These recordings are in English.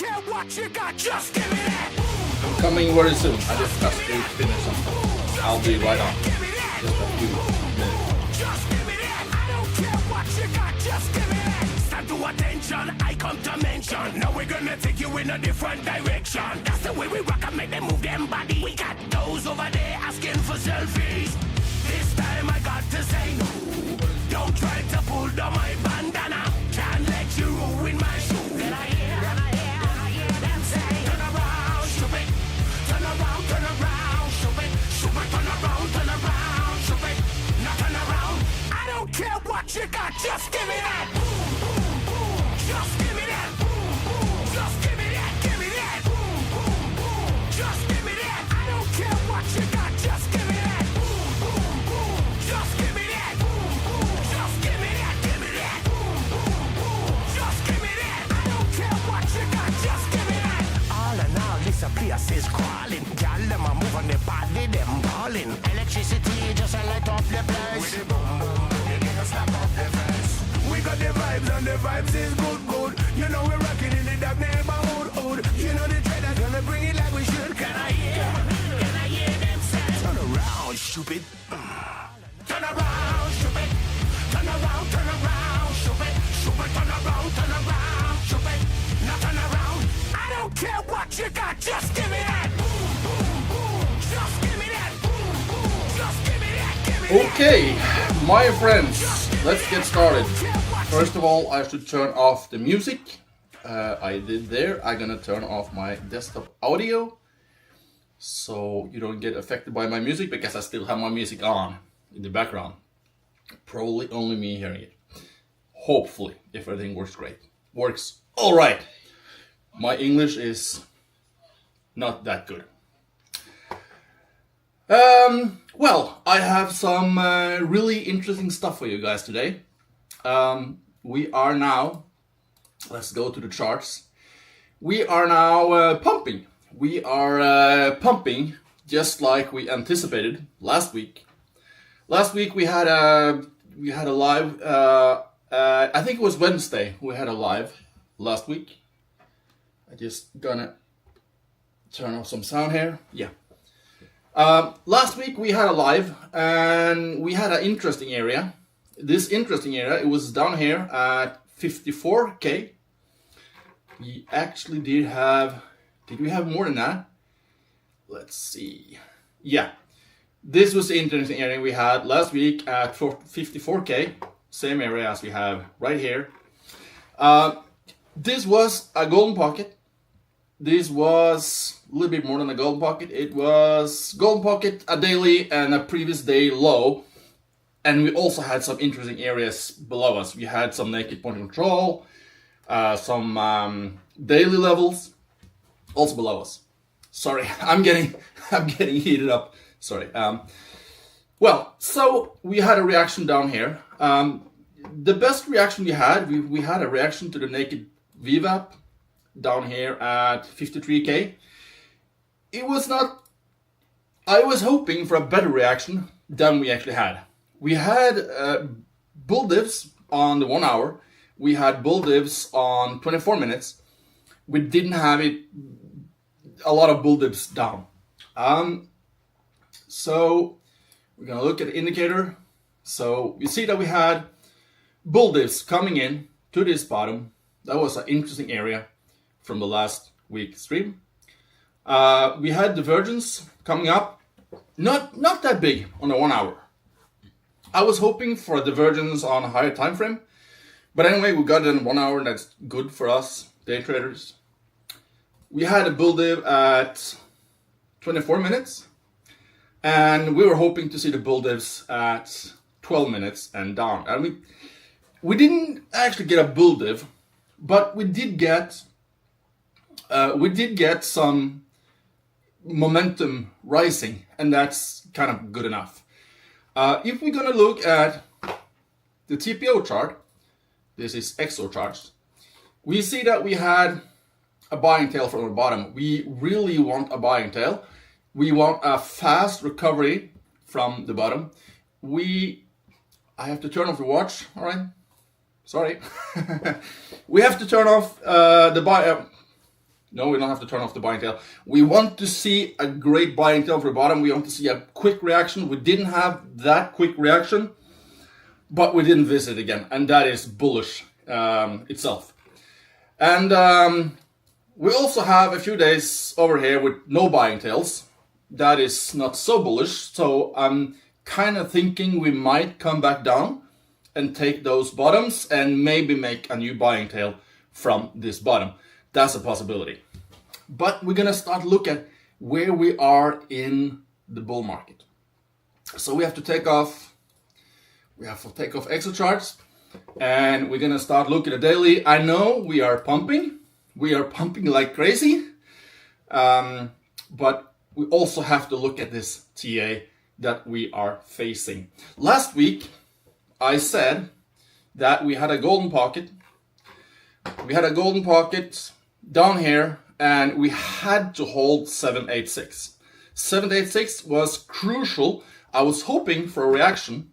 care what you got, just give me that. Coming very soon. I just got to finish something. I'll be right on. Give me that. Just a few minutes. Just give me that. I don't care what you got, just give me that. Stand to attention, I come to mention. Now we're gonna take you in a different direction. That's the way we rock and make them move them body. We got those over there asking for selfies. This time I got to say no. Don't try to pull down my bandana. Can't let you ruin my shoe. Then I hear them say, turn around, stupid. Turn around, stupid. Stupid, turn around, stupid. Now turn around. I don't care what you got, just give me that. Just give me that. Just give me that, give me that. Just give me that. I don't care what you got, just give me that. Just give me that. Just give me that, give me that. Just give me that. I don't care what you got, just give me that. All in all, this place is crawling. Girl, them a move on the body, them balling. Electricity just a light up the place. With the boom boom, the nigga slap up the face. We got the vibes and the vibes is good, good. You know we're rocking in the dark neighborhood, hood. You know the traders gonna bring it like we should. Can I hear them say? Turn around, stupid. Turn around, stupid. Turn around, stupid. Stupid, turn around, stupid. Now turn around. I don't care what you got, just give me that. Just give me that. Just give me that, give me that. Okay, my friends, let's get started. First of all, I should turn off the music. I did there. I'm gonna turn off my desktop audio so you don't get affected by my music, because I still have my music on in the background. Probably only me hearing it. Hopefully, if everything works great. Works all right. My English is not that good. Well, I have some really interesting stuff for you guys today. We are now, let's go to the charts. We are now pumping. We are pumping just like we anticipated last week. Last week we had a live. I think it was Wednesday. We had a live last week. I just gonna turn off some sound here. Yeah. Last week we had a live, and we had an interesting area. This interesting area, it was down here at 54K. We actually did we have more than that? Let's see. Yeah, this was the interesting area we had last week at 54K. Same area as we have right here. This was a golden pocket. This was a little bit more than a golden pocket. It was golden pocket, a daily, and a previous day low. And we also had some interesting areas below us. We had some naked point control, some daily levels, also below us. Sorry, I'm getting heated up. Sorry. Well, so we had a reaction down here. The best reaction we had a reaction to the naked VWAP down here at 53K. It was not. I was hoping for a better reaction than we actually had. We had bull divs on the 1 hour. We had bull divs on 24 minutes. We didn't have a lot of bull divs down. So we're gonna look at the indicator. So you see that we had bull divs coming in to this bottom. That was an interesting area from the last week stream. We had divergence coming up. Not that big on the 1 hour. I was hoping for a divergence on a higher time frame, but anyway, we got it in 1 hour. That's good for us day traders. We had a bull div at 24 minutes, and we were hoping to see the bull divs at 12 minutes and down. And we didn't actually get a bull div, but we did get some momentum rising, and that's kind of good enough. If we're gonna look at the TPO chart, this is XO charts, we see that we had a buying tail from the bottom. We really want a buying tail. We want a fast recovery from the bottom. I have to turn off the watch, all right? Sorry. We have to turn off the buy. No, we don't have to turn off the buying tail. We want to see a great buying tail for the bottom. We want to see a quick reaction. We didn't have that quick reaction, but we didn't visit again, and that is bullish itself. And we also have a few days over here with no buying tails. That is not so bullish, so I'm kind of thinking we might come back down and take those bottoms and maybe make a new buying tail from this bottom. That's a possibility. But we're gonna start look at where we are in the bull market. So we have to take off Excel charts, and we're gonna start looking at daily. I know we are pumping like crazy, but we also have to look at this TA that we are facing. Last week, I said that we had a golden pocket. We had a golden pocket down here, and we had to hold 786. 786 was crucial. I was hoping for a reaction.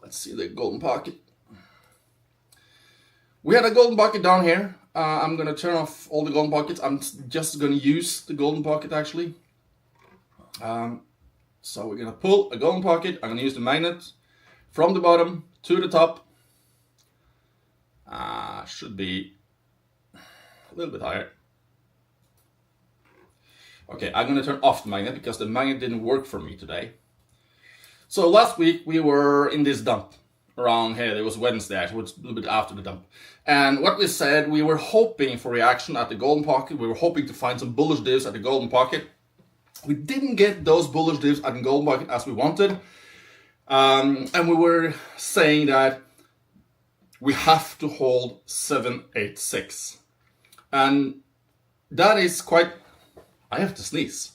Let's see the golden pocket. We had a golden pocket down here. I'm going to turn off all the golden pockets. I'm just going to use the golden pocket actually. So we're going to pull a golden pocket. I'm going to use the magnet from the bottom to the top. Should be a little bit higher. Okay, I'm going to turn off the magnet because the magnet didn't work for me today. So last week we were in this dump around here. It was Wednesday, actually, it was a little bit after the dump. And what we said, we were hoping for reaction at the golden pocket. We were hoping to find some bullish divs at the golden pocket. We didn't get those bullish divs at the golden pocket as we wanted. And we were saying that we have to hold 786. And that is quite... I have to sneeze.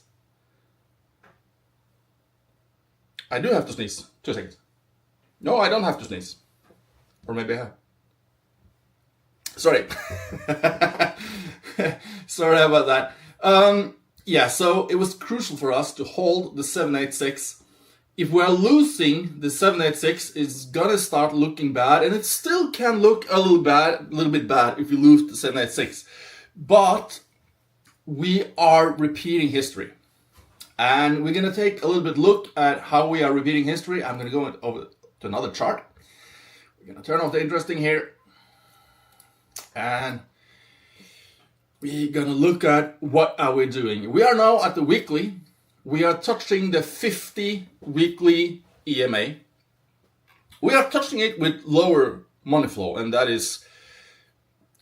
I do have to sneeze. 2 seconds. No, I don't have to sneeze. Or maybe I have. Sorry. Sorry about that. Yeah, so it was crucial for us to hold the 786. If we're losing the 786, it's gonna start looking bad, and it still can look a little bit bad if you lose the 786. But we are repeating history. And we're gonna take a little bit look at how we are repeating history. I'm gonna go over to another chart. We're gonna turn off the interesting here. And we're gonna look at what are we doing. We are now at the weekly. We are touching the 50 weekly EMA. We are touching it with lower money flow, and that is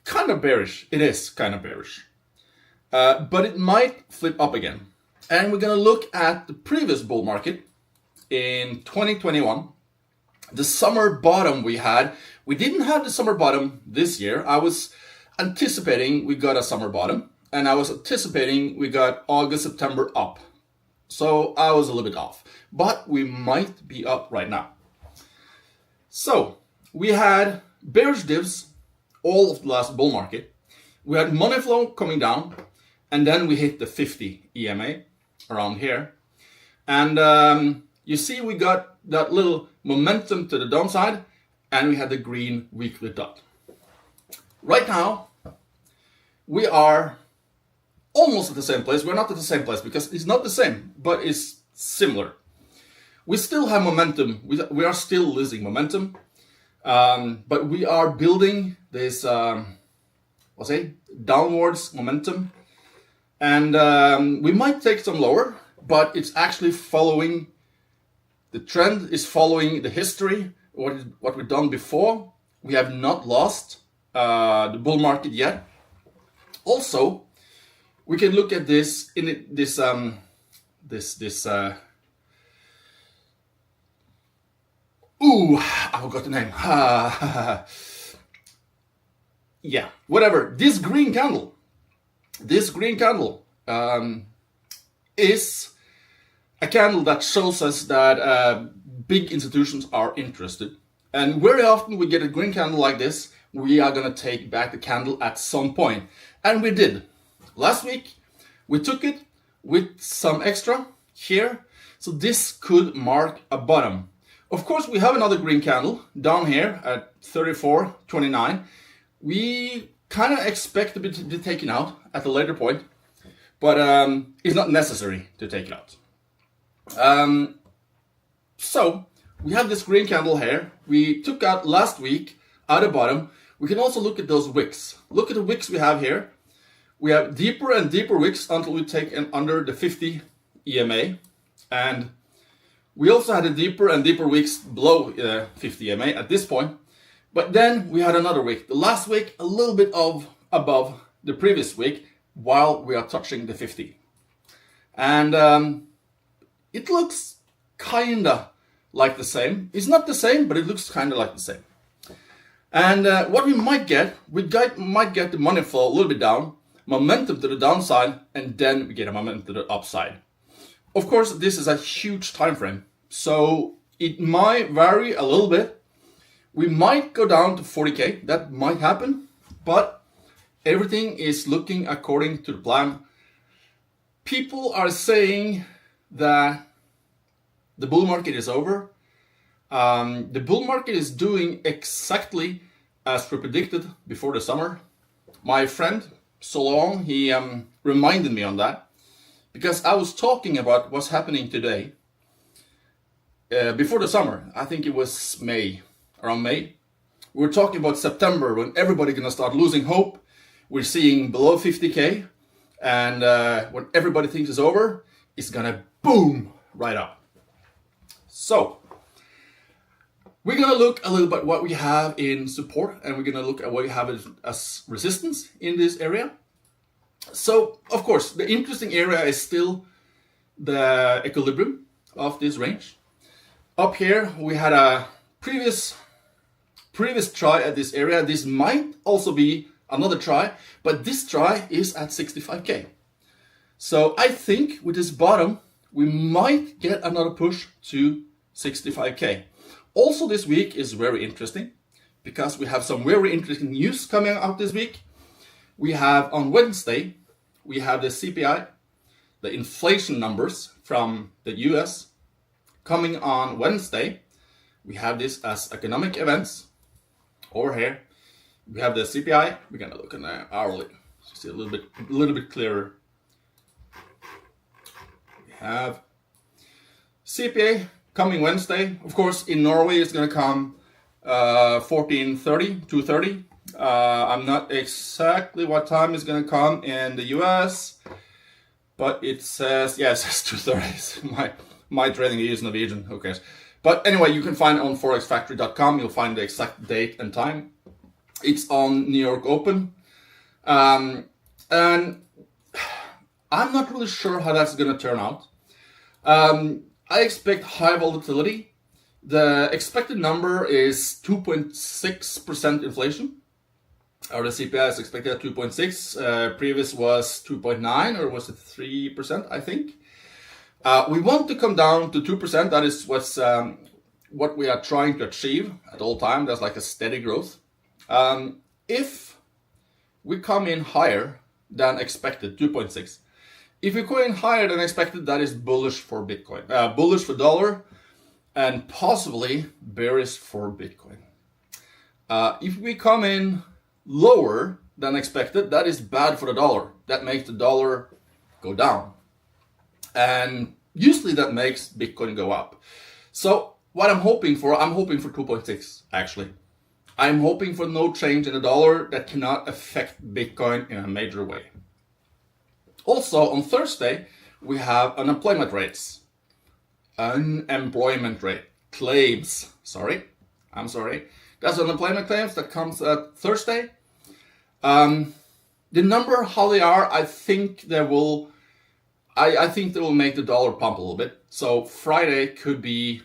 kind of bearish. It is kind of bearish. But it might flip up again. And we're gonna look at the previous bull market in 2021. The summer bottom we had. We didn't have the summer bottom this year. I was anticipating we got a summer bottom, and I was anticipating we got August, September up. So I was a little bit off, but we might be up right now. So we had bearish divs all of the last bull market. We had money flow coming down, and then we hit the 50 EMA around here. And you see we got that little momentum to the downside, and we had the green weekly dot. Right now, we are almost at the same place. We're not at the same place because it's not the same, but it's similar. We still have momentum. We are still losing momentum, but we are building this, downwards momentum. And we might take some lower, but it's actually following, the trend is following the history, what we've done before. We have not lost the bull market yet. Also, we can look at this in I forgot the name. Yeah, whatever. This green candle is a candle that shows us that big institutions are interested. And very often we get a green candle like this, we are going to take back the candle at some point. And we did. Last week, we took it with some extra here. So this could mark a bottom. Of course, we have another green candle down here at 34.29. We kind of expect to be taken out at a later point, but it's not necessary to take it out. So we have this green candle here. We took out last week at the bottom. We can also look at those wicks. Look at the wicks we have here. We have deeper and deeper wicks until we take under the 50 EMA, and we also had a deeper and deeper wicks below 50 EMA at this point. But then we had another wick. The last wick a little bit above the previous wick while we are touching the 50. And it looks kinda like the same. It's not the same, but it looks kinda like the same. And what we might get the money flow a little bit down, momentum to the downside, and then we get a momentum to the upside. Of course, this is a huge time frame, so it might vary a little bit. We might go down to 40K, that might happen, but everything is looking according to the plan. People are saying that the bull market is over. The bull market is doing exactly as we predicted before the summer. My friend Solon, he reminded me on that, because I was talking about what's happening today. Before the summer, I think it was around May, we were talking about September when everybody's gonna start losing hope. We're seeing below 50K, and when everybody thinks it's over, it's gonna boom right up. So we're gonna look a little bit what we have in support, and we're gonna look at what we have as resistance in this area. So of course, the interesting area is still the equilibrium of this range. Up here, we had a previous try at this area. This might also be another try, but this try is at 65K. So I think with this bottom, we might get another push to 65K. Also this week is very interesting because we have some very interesting news coming out this week. We have on Wednesday, we have the CPI, the inflation numbers from the US coming on Wednesday. We have this as economic events. Over here, we have the CPI. We're gonna look at the hourly, so see a little bit clearer. We have CPI coming Wednesday. Of course, in Norway, it's gonna come 14:30, 2:30. I'm not exactly what time it's gonna come in the US, but it says 2:30. My trading is Norwegian. Who cares? But anyway, you can find it on forexfactory.com. You'll find the exact date and time. It's on New York Open. And I'm not really sure how that's going to turn out. I expect high volatility. The expected number is 2.6% inflation. Or the CPI is expected at 2.6. Previous was 2.9, or was it 3%, I think. We want to come down to 2%. That is what we are trying to achieve at all time. That's like a steady growth. If we come in higher than expected, 2.6. If we go in higher than expected, that is bullish for Bitcoin, bullish for dollar, and possibly bearish for Bitcoin. If we come in lower than expected, that is bad for the dollar. That makes the dollar go down. And usually that makes Bitcoin go up. So what I'm hoping for 2.6 actually. I'm hoping for no change in the dollar that cannot affect Bitcoin in a major way. Also on Thursday, we have unemployment rates. Unemployment rate claims. I'm sorry. That's unemployment claims that comes at Thursday. The number, how they are, I think they will make the dollar pump a little bit. So Friday could be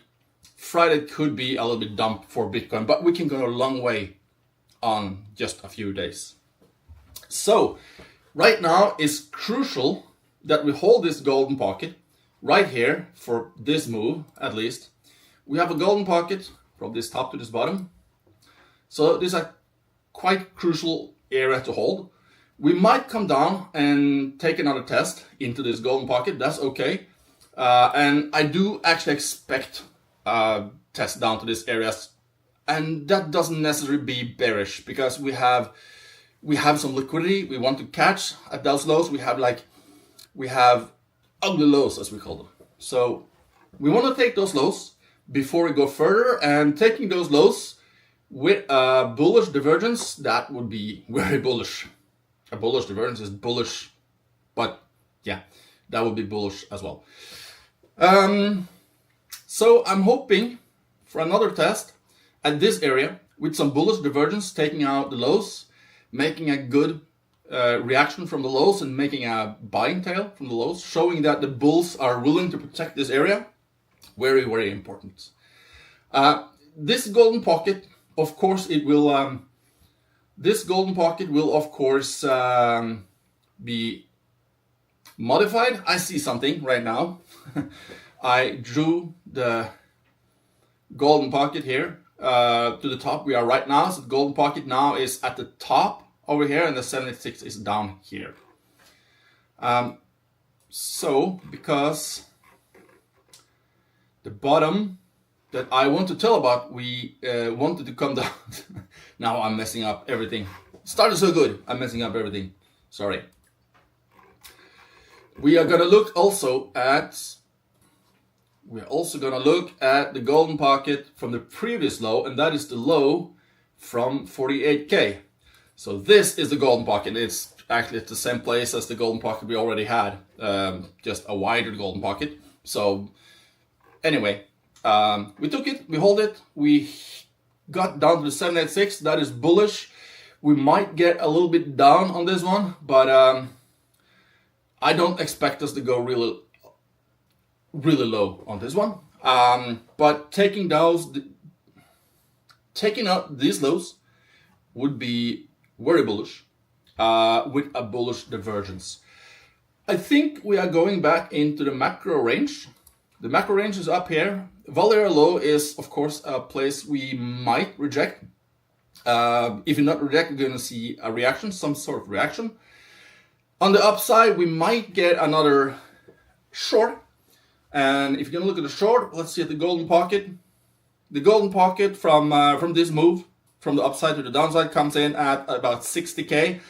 a little bit dump for Bitcoin, but we can go a long way on just a few days. So right now it's crucial that we hold this golden pocket right here for this move, at least. We have a golden pocket from this top to this bottom. So this is a quite crucial area to hold. We might come down and take another test into this golden pocket. That's okay. And I do actually expect test down to these areas. And that doesn't necessarily be bearish because we have we have some liquidity we want to catch at those lows. We have ugly lows, as we call them. So we want to take those lows before we go further, and taking those lows with a bullish divergence, that would be very bullish. A bullish divergence is bullish, but yeah, that would be bullish as well. So I'm hoping for another test at this area with some bullish divergence, taking out the lows, making a good reaction from the lows and making a buying tail from the lows, showing that the bulls are willing to protect this area. Very, very important. This golden pocket, of course, it will. This golden pocket will, of course, be modified. I see something right now. I drew the golden pocket here to the top we are right now. So the golden pocket now is at the top over here, and the 76 is down here. So because the bottom that I want to tell about, we wanted to come down. Now I'm messing up everything. Started so good, I'm messing up everything. Sorry. We are gonna look also at. We're also gonna look at the golden pocket from the previous low, and that is the low from 48K. So this is the golden pocket. It's actually at the same place as the golden pocket we already had, just a wider golden pocket. So anyway, we took it, we hold it, we got down to the 786. That is bullish. We might get a little bit down on this one, but I don't expect us to go really low on this one. But taking out these lows would be very bullish with a bullish divergence. I think we are going back into the macro range. The macro range is up here. Valera low is, of course, a place we might reject. If you're not reject, you're going to see a reaction, some sort of reaction. On the upside, we might get another short. And if you're going to look at the short, let's see at the golden pocket. The golden pocket from this move, from the upside to the downside, comes in at about 60K.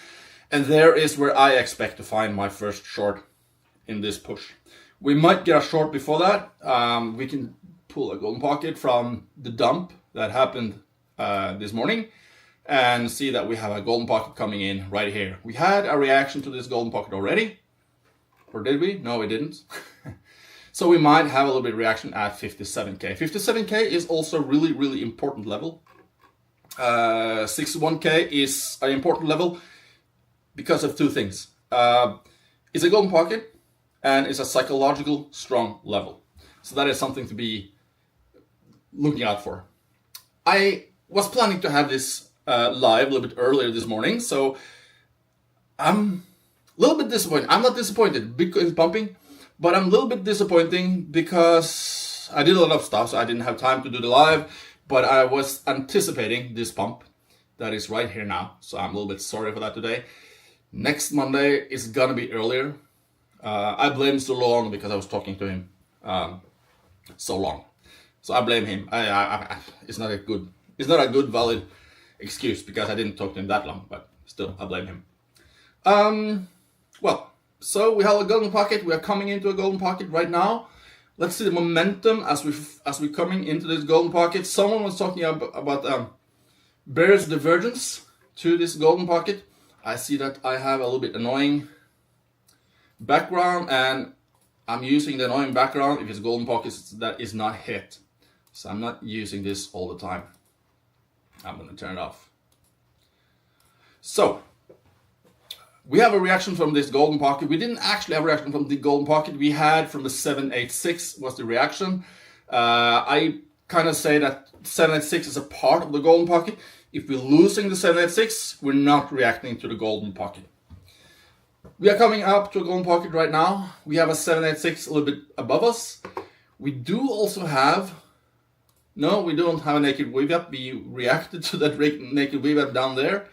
And there is where I expect to find my first short in this push. We might get a short before that. We can pull a golden pocket from the dump that happened this morning and see that we have a golden pocket coming in right here. We had a reaction to this golden pocket already. Or did we? No, we didn't. So we might have a little bit of reaction at 57K. 57K is also really, really important level. 61K is an important level because of two things. It's a golden pocket and it's a psychological strong level. So that is something to be looking out for. I was planning to have this live a little bit earlier this morning, so I'm a little bit disappointed. I'm not disappointed because it's pumping, but I'm a little bit disappointing because I did a lot of stuff, so I didn't have time to do the live, but I was anticipating this pump that is right here now. So I'm a little bit sorry for that today. Next Monday is gonna be earlier. I blame so long because I was talking to him so long. So I blame him. It's not a good valid excuse because I didn't talk to him that long, but still I blame him. Well, so we have a golden pocket. We are coming into a golden pocket right now. Let's see the momentum as we're coming into this golden pocket. Someone was talking about bearish divergence to this golden pocket. I see that I have a little bit annoying background, and I'm using the annoying background if it's golden pockets that is not hit. So I'm not using this all the time. I'm going to turn it off. So we have a reaction from this golden pocket. We didn't actually have a reaction from the golden pocket. We had from the 786 was the reaction. I kind of say that 786 is a part of the golden pocket. If we're losing the 786, we're not reacting to the golden pocket. We are coming up to a golden pocket right now. We have a 786 a little bit above us. We do also have, no, we don't have a naked VWAP. We reacted to that naked VWAP down there.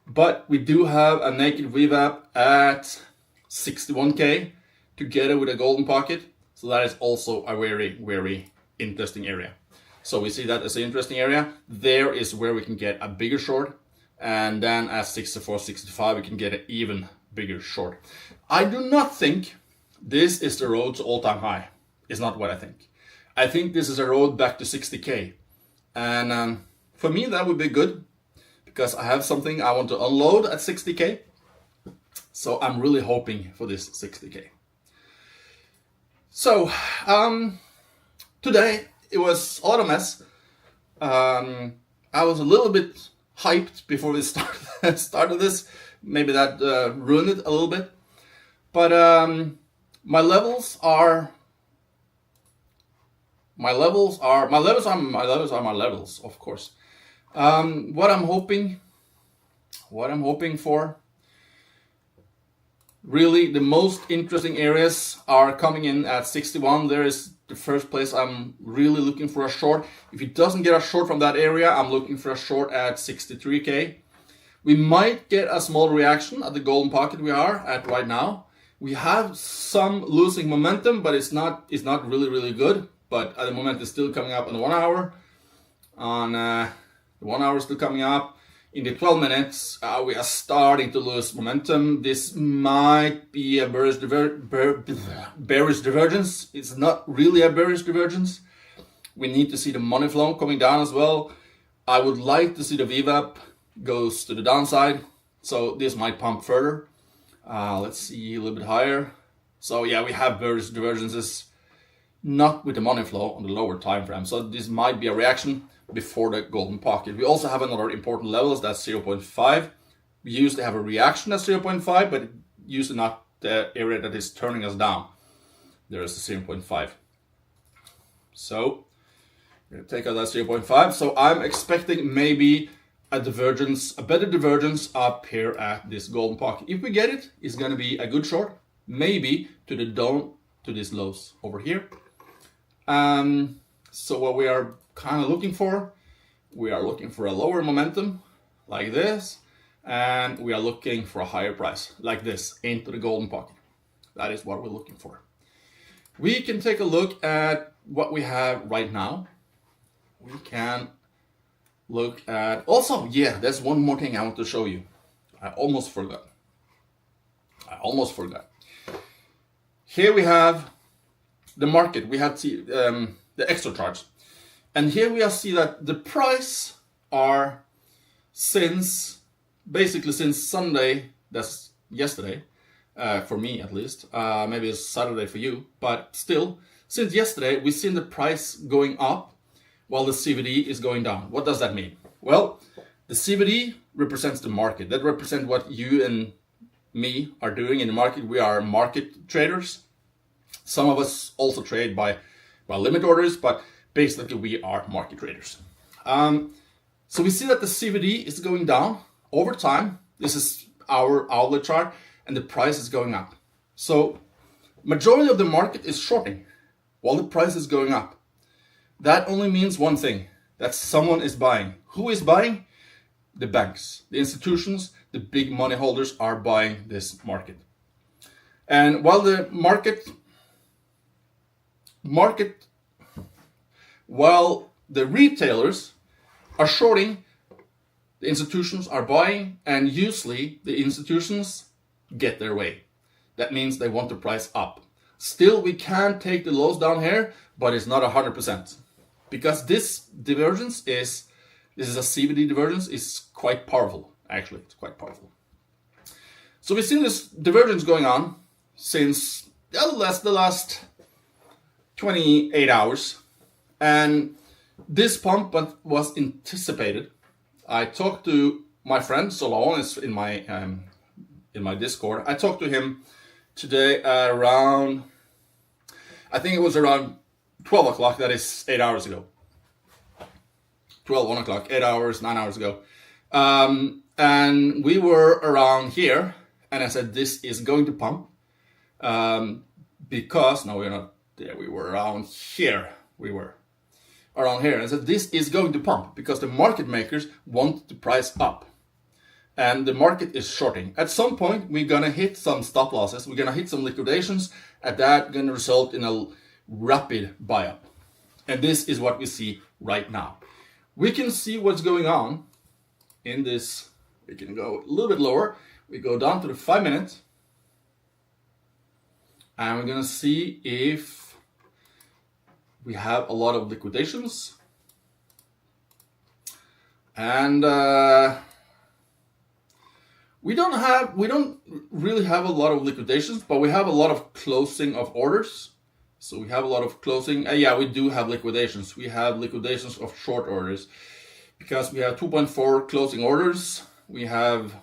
But we do have a naked VWAP at 61K together with a golden pocket. So that is also a very, very interesting area. So we see that as an interesting area. There is where we can get a bigger short And then at 64, 65, we can get an even bigger short. I do not think this is the road to all-time high. It's not what I think. I think this is a road back to 60K. And for me, that would be good because I have something I want to unload at 60K. So I'm really hoping for this 60K. So today it was a lot of mess. I was a little bit hyped before we started this. Maybe that ruined it a little bit. But my levels are my levels, of course. What I'm hoping for, really the most interesting areas are coming in at 61. There is the first place I'm really looking for a short. If it doesn't get a short from that area, I'm looking for a short at 63K. We might get a small reaction at the golden pocket we are at right now. We have some losing momentum, but it's not really good. But at the moment, it's still coming up on the 1 hour. On the 1 hour still coming up. In the 12 minutes, we are starting to lose momentum. This might be a bearish divergence. It's not really a bearish divergence. We need to see the money flow coming down as well. I would like to see the VWAP goes to the downside. So this might pump further. Let's see a little bit higher. So yeah, we have bearish divergences, not with the money flow on the lower time frame. So this might be a reaction before the golden pocket. We also have another important level, that's 0.5. We used to have a reaction at 0.5, but usually not the area that is turning us down. There is a 0.5. So we're gonna take out that 0.5. So I'm expecting maybe a divergence, a better divergence up here at this golden pocket. If we get it, it's gonna be a good short, maybe to the down to these lows over here. So what we are kind of looking for, we are looking for a lower momentum like this, and we are looking for a higher price like this into the golden pocket. That is what we're looking for. We can take a look at what we have right now. We can look at also, yeah, there's one more thing I want to show you. I almost forgot. Here we have the market. We have the extra charts. And here we see that the price are basically since Sunday, that's yesterday, for me at least, maybe it's Saturday for you, but still, since yesterday, we've seen the price going up while the CVD is going down. What does that mean? Well, the CVD represents the market. That represents what you and me are doing in the market. We are market traders. Some of us also trade by limit orders, but basically we are market traders. So we see that the CVD is going down over time. This is our outlet chart, and the price is going up. So majority of the market is shorting while the price is going up. That only means one thing, that someone is buying. Who is buying? The banks, the institutions, the big money holders are buying this market. And while the while the retailers are shorting, the institutions are buying, and usually the institutions get their way. That means they want the price up. Still, we can take the lows down here, but it's not 100%. Because this divergence this is a CVD divergence, is quite powerful. Actually, it's quite powerful. So we've seen this divergence going on since the last 28 hours. And this pump was anticipated. I talked to my friend Solon, is in my Discord. I talked to him today around, I think it was around 12 o'clock, that is 8 hours ago. 1 o'clock, 8 hours, 9 hours ago. And we were around here, and I said, this is going to pump. Because, no, we're not there, we were around here. Around here, and I said this is going to pump because the market makers want the price up, and the market is shorting. At some point, we're gonna hit some stop losses, we're gonna hit some liquidations, and that gonna result in a rapid buy up. And this is what we see right now. We can see what's going on in this We can go a little bit lower. We go down to the 5 minute. And we're gonna see if we have a lot of liquidations. And we don't really have a lot of liquidations, but we have a lot of closing of orders. So we have a lot of closing. Yeah, we do have liquidations. We have liquidations of short orders because we have 2.4 closing orders. We have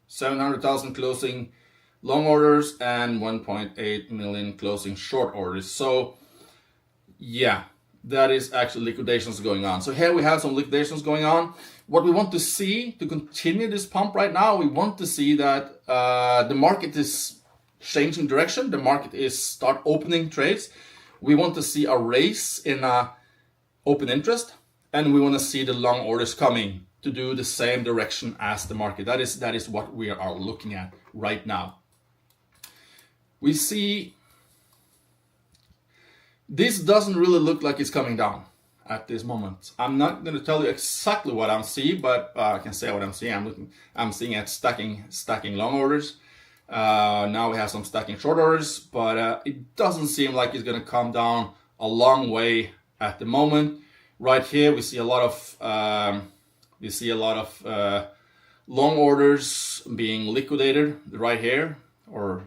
700,000 closing long orders and 1.8 million closing short orders. So yeah, that is actually liquidations going on. So here we have some liquidations going on. What we want to see to continue this pump right now, we want to see that the market is changing direction. The market is start opening trades. We want to see a raise in open interest, and we want to see the long orders coming to do the same direction as the market. That is what we are looking at right now. We see this doesn't really look like it's coming down at this moment. I'm not going to tell you exactly what I'm seeing, but I can say what I'm seeing. I'm seeing at stacking long orders. Now we have some stacking short orders, but it doesn't seem like it's going to come down a long way at the moment. Right here, we see a lot of long orders being liquidated right here, or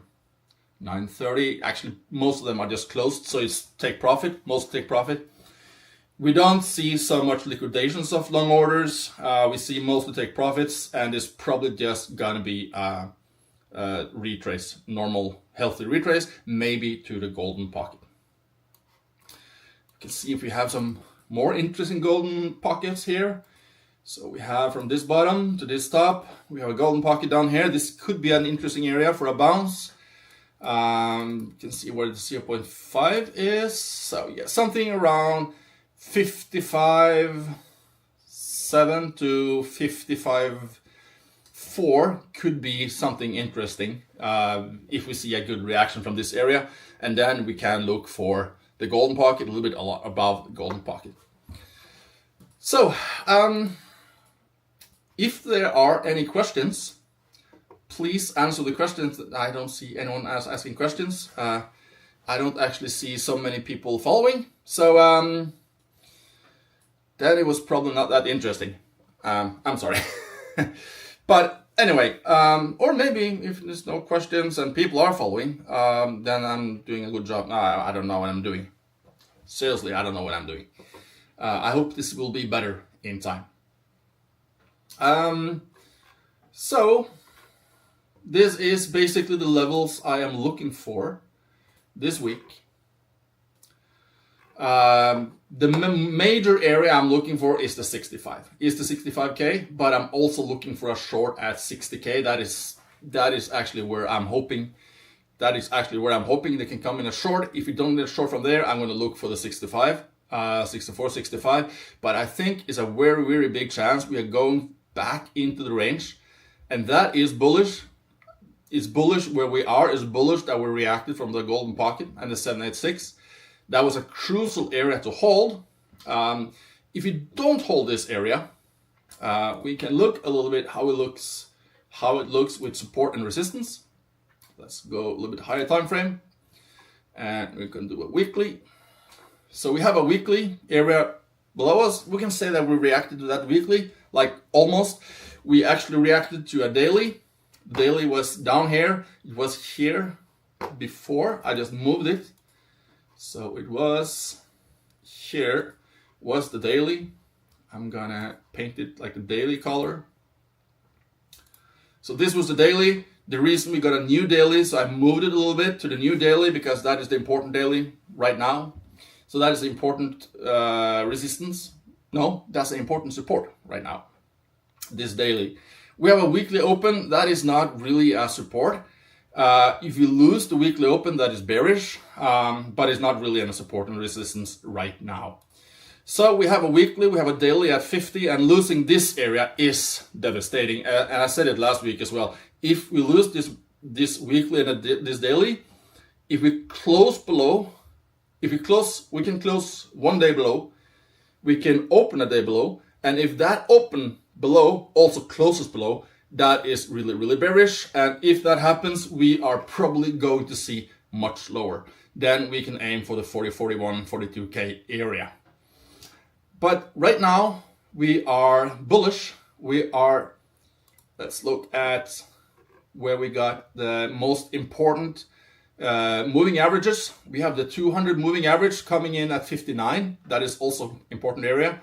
9:30. Actually, most of them are just closed, so it's take profit. Most take profit. We don't see so much liquidations of long orders. We see mostly take profits, and it's probably just gonna be retrace, normal, healthy retrace, maybe to the golden pocket. You can see if we have some more interesting golden pockets here. So we have from this bottom to this top, we have a golden pocket down here. This could be an interesting area for a bounce. You can see where the 0.5 is. So yeah, something around 55.7 to 55.4 could be something interesting if we see a good reaction from this area, and then we can look for the golden pocket a little bit above the golden pocket. So if there are any questions, please answer the questions. I don't see anyone else asking questions. I don't actually see so many people following, so then it was probably not that interesting. I'm sorry. But anyway, or maybe if there's no questions and people are following, then I'm doing a good job. I don't know what I'm doing. Seriously, I don't know what I'm doing. I hope this will be better in time. So this is basically the levels I am looking for this week. The major area I'm looking for is the 65. Is the 65K, but I'm also looking for a short at 60K. That is actually where I'm hoping. That is actually where I'm hoping they can come in a short. If you don't get a short from there, I'm going to look for the 65, 64, 65. But I think it's a very, very big chance we are going back into the range, and that is bullish. It's bullish where we are. It's bullish that we reacted from the golden pocket and the 786. That was a crucial area to hold. If you don't hold this area, we can look a little bit how it looks with support and resistance. Let's go a little bit higher time frame, and we can do a weekly. So we have a weekly area below us. We can say that we reacted to that weekly, like almost. We actually reacted to a daily. Daily was down here. It was here before. I just moved it. So it was here was the daily. I'm gonna paint it like the daily color. So this was the daily. The reason we got a new daily, so I moved it a little bit to the new daily because that is the important daily right now. So that is the important resistance. No, that's the important support right now. This daily. We have a weekly open. That is not really a support. If you lose the weekly open, that is bearish, but it's not really a support and resistance right now. So we have a weekly, we have a daily at 50, and losing this area is devastating. And I said it last week as well. If we lose this weekly and this daily, if we close below, we can close one day below, we can open a day below, and if that open below also closes below, that is really, really bearish. And if that happens, we are probably going to see much lower. Then we can aim for the 40, 41, 42K area. But right now we are bullish. Let's look at where we got the most important moving averages. We have the 200 moving average coming in at 59. That is also important area.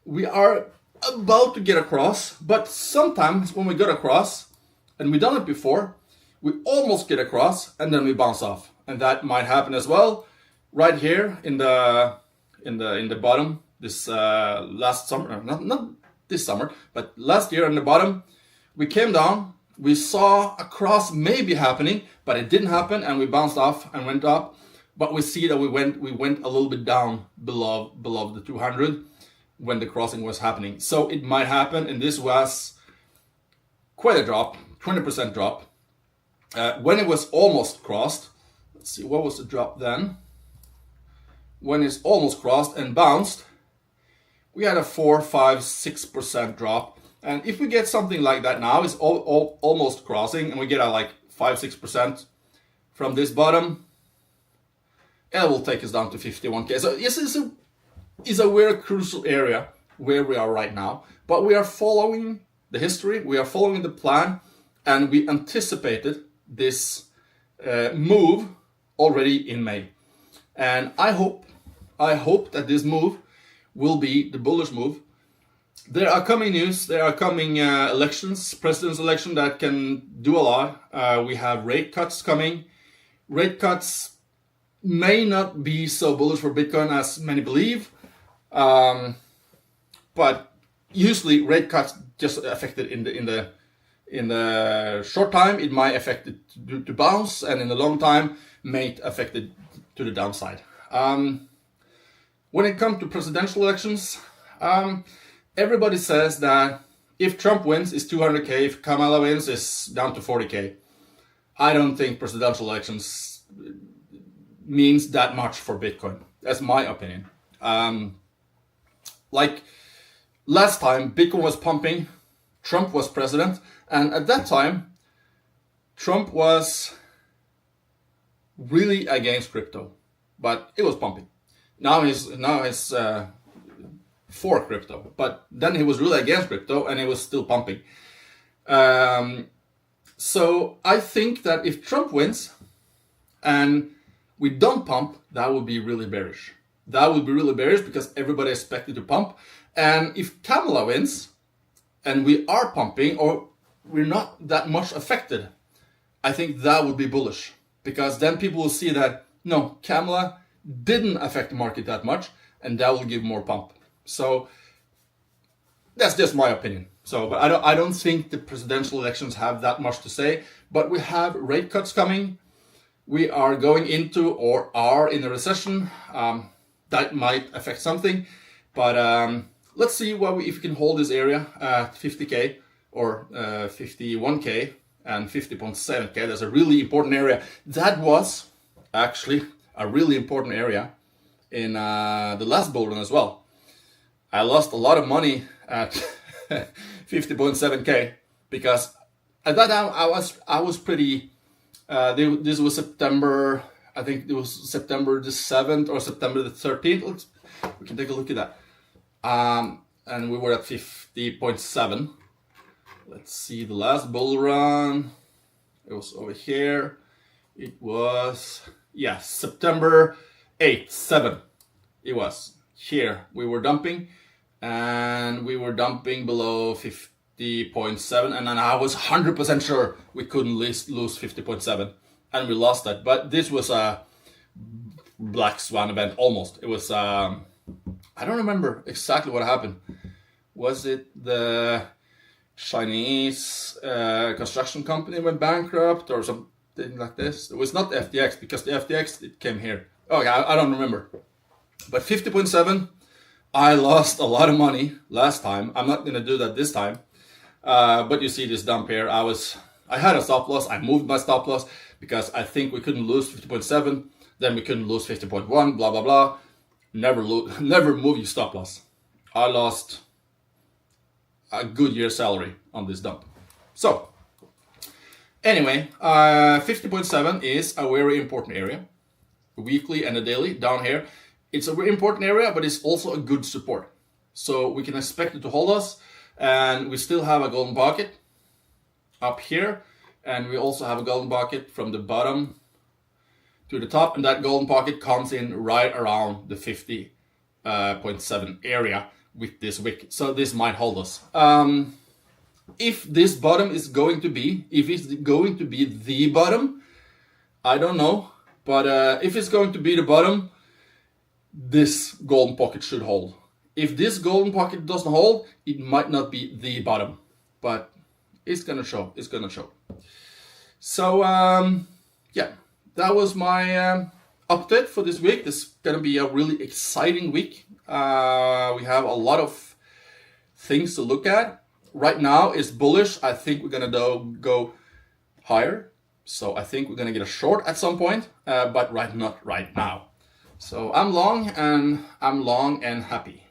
We are about to get across, but sometimes when we get across, and we've done it before, we almost get across and then we bounce off. And that might happen as well right here in the bottom this last summer, not this summer, but last year in the bottom. We came down, we saw a cross maybe happening, but it didn't happen, and we bounced off and went up. But we see that we went a little bit down below the 200 when the crossing was happening. So it might happen, and this was quite a drop, 20% drop. When it was almost crossed, let's see, what was the drop then? When it's almost crossed and bounced, we had a 4, 5, 6% drop. And if we get something like that now, it's almost crossing, and we get a like 5, 6% from this bottom, it will take us down to 51K. So this is a very crucial area where we are right now. But we are following the history, we are following the plan, and we anticipated this move already in May. And I hope that this move will be the bullish move. There are coming news, there are coming elections, president's election that can do a lot. We have rate cuts coming. Rate cuts may not be so bullish for Bitcoin as many believe. But usually rate cuts just affect it in the short time. It might affect it to bounce, and in the long time may affect it to the downside. When it comes to presidential elections, everybody says that if Trump wins, it's 200K. If Kamala wins, it's down to 40K. I don't think presidential elections means that much for Bitcoin. That's my opinion. Like last time, Bitcoin was pumping, Trump was president, and at that time, Trump was really against crypto, but it was pumping. Now he's for crypto, but then he was really against crypto and it was still pumping. So I think that if Trump wins and we don't pump, that would be really bearish. That would be really bearish because everybody expected to pump. And if Kamala wins and we are pumping, or we're not that much affected, I think that would be bullish, because then people will see that no, Kamala didn't affect the market that much, and that will give more pump. So that's just my opinion. So, but I don't think the presidential elections have that much to say. But we have rate cuts coming. We are going into or are in a recession. That might affect something. But let's see if we can hold this area at 50K or 51K and 50.7K. That's a really important area. That was actually a really important area in the last bull run as well. I lost a lot of money at 50.7K because at that time I was pretty. This was September. I think it was September the 7th or September the 13th. We can take a look at that. And we were at 50.7. Let's see the last bull run. It was over here. It was September 8th, 7. It was here. We were dumping. And we were dumping below 50.7, and then I was 100% sure we couldn't lose 50.7, and we lost that. But this was a black swan event, almost. It was, I don't remember exactly what happened. Was it the Chinese construction company went bankrupt or something like this? It was not the FTX, because the FTX, it came here. Oh yeah, I don't remember. But 50.7, I lost a lot of money last time. I'm not going to do that this time. But you see this dump here. I had a stop loss. I moved my stop loss because I think we couldn't lose 50.7. Then we couldn't lose 50.1, blah, blah, blah. Never move your stop loss. I lost a good year's salary on this dump. So anyway, 50.7 is a very important area. Weekly and a daily down here. It's a very important area, but it's also a good support. So we can expect it to hold us, and we still have a golden pocket up here, and we also have a golden pocket from the bottom to the top, and that golden pocket comes in right around the 50.7 area with this wick. So this might hold us. If this bottom is going to be, if it's going to be the bottom, I don't know. But if it's going to be the bottom, this golden pocket should hold. If this golden pocket doesn't hold, it might not be the bottom. But it's gonna show. It's gonna show. So yeah, that was my update for this week. This is gonna be a really exciting week. We have a lot of things to look at. Right now it's bullish. I think we're gonna go higher. So I think we're gonna get a short at some point, but not right now. So I'm long and happy.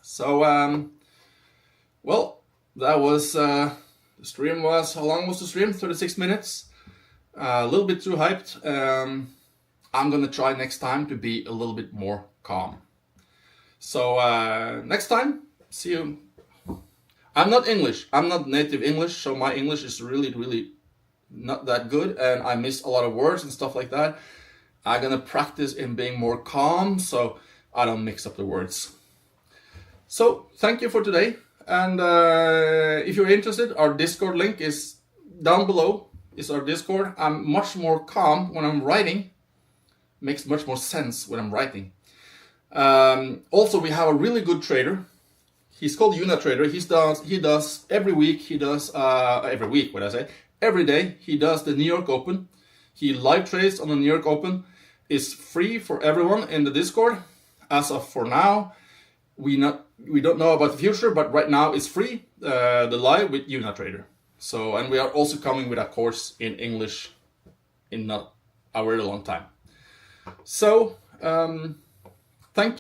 So well, that was the stream. Was how long was the stream? 36 minutes. A little bit too hyped. I'm gonna try next time to be a little bit more calm. So next time, see you. I'm not English. I'm not native English, so my English is really not that good, and I miss a lot of words and stuff like that. I'm gonna practice in being more calm so I don't mix up the words. So thank you for today, and if you're interested, our Discord link is down below. It's our Discord. I'm much more calm when I'm writing. Makes much more sense when I'm writing. Also, we have a really good trader. He's called Unatrader. He does every week. Every week. What I say? Every day he does the New York Open. He live trades on the New York Open. It's free for everyone in the Discord. As of for now, we don't know about the future, but right now it's free. The live with Unatrader. So, and we are also coming with a course in English in not a very long time. So thank you.